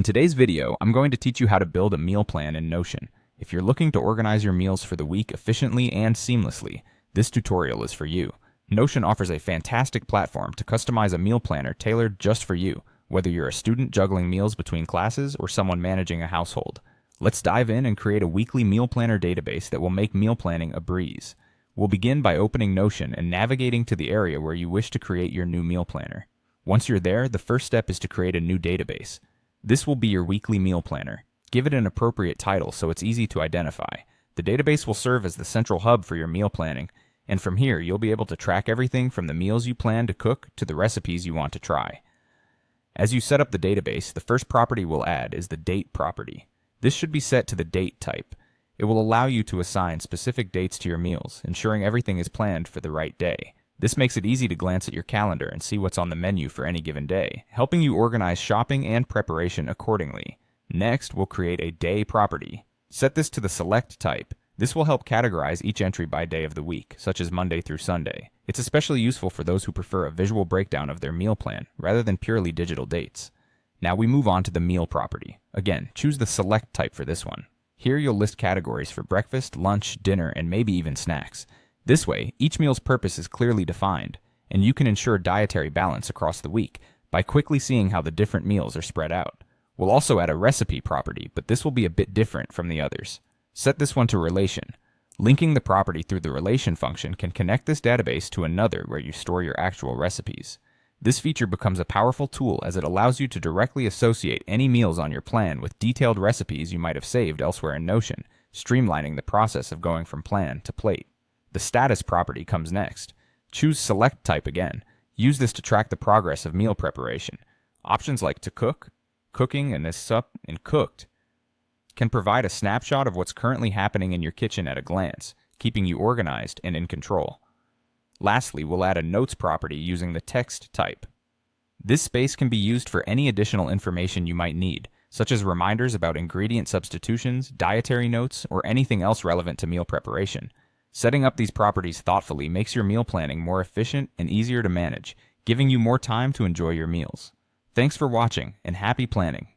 In today's video, I'm going to teach you how to build a meal plan in Notion. If you're looking to organize your meals for the week efficiently and seamlessly, this tutorial is for you. Notion offers a fantastic platform to customize a meal planner tailored just for you, whether you're a student juggling meals between classes or someone managing a household. Let's dive in and create a weekly meal planner database that will make meal planning a breeze. We'll begin by opening Notion and navigating to the area where you wish to create your new meal planner. Once you're there, the first step is to create a new database. This will be your weekly meal planner. Give it an appropriate title so it's easy to identify. The database will serve as the central hub for your meal planning, and from here you'll be able to track everything from the meals you plan to cook to the recipes you want to try. As you set up the database, the first property we'll add is the date property. This should be set to the date type. It will allow you to assign specific dates to your meals, ensuring everything is planned for the right day. This makes it easy to glance at your calendar and see what's on the menu for any given day, helping you organize shopping and preparation accordingly. Next, we'll create a day property. Set this to the select type. This will help categorize each entry by day of the week, such as Monday through Sunday. It's especially useful for those who prefer a visual breakdown of their meal plan, rather than purely digital dates. Now we move on to the meal property. Again, choose the select type for this one. Here you'll list categories for breakfast, lunch, dinner, and maybe even snacks. This way, each meal's purpose is clearly defined, and you can ensure dietary balance across the week by quickly seeing how the different meals are spread out. We'll also add a recipe property, but this will be a bit different from the others. Set this one to relation. Linking the property through the relation function can connect this database to another where you store your actual recipes. This feature becomes a powerful tool as it allows you to directly associate any meals on your plan with detailed recipes you might have saved elsewhere in Notion, streamlining the process of going from plan to plate. The status property comes next. Choose select type again. Use this to track the progress of meal preparation. Options like to cook, cooking, and sup, and cooked can provide a snapshot of what's currently happening in your kitchen at a glance, keeping you organized and in control. Lastly, we'll add a notes property using the text type. This space can be used for any additional information you might need, such as reminders about ingredient substitutions, dietary notes, or anything else relevant to meal preparation. Setting up these properties thoughtfully makes your meal planning more efficient and easier to manage, giving you more time to enjoy your meals. Thanks for watching, and happy planning!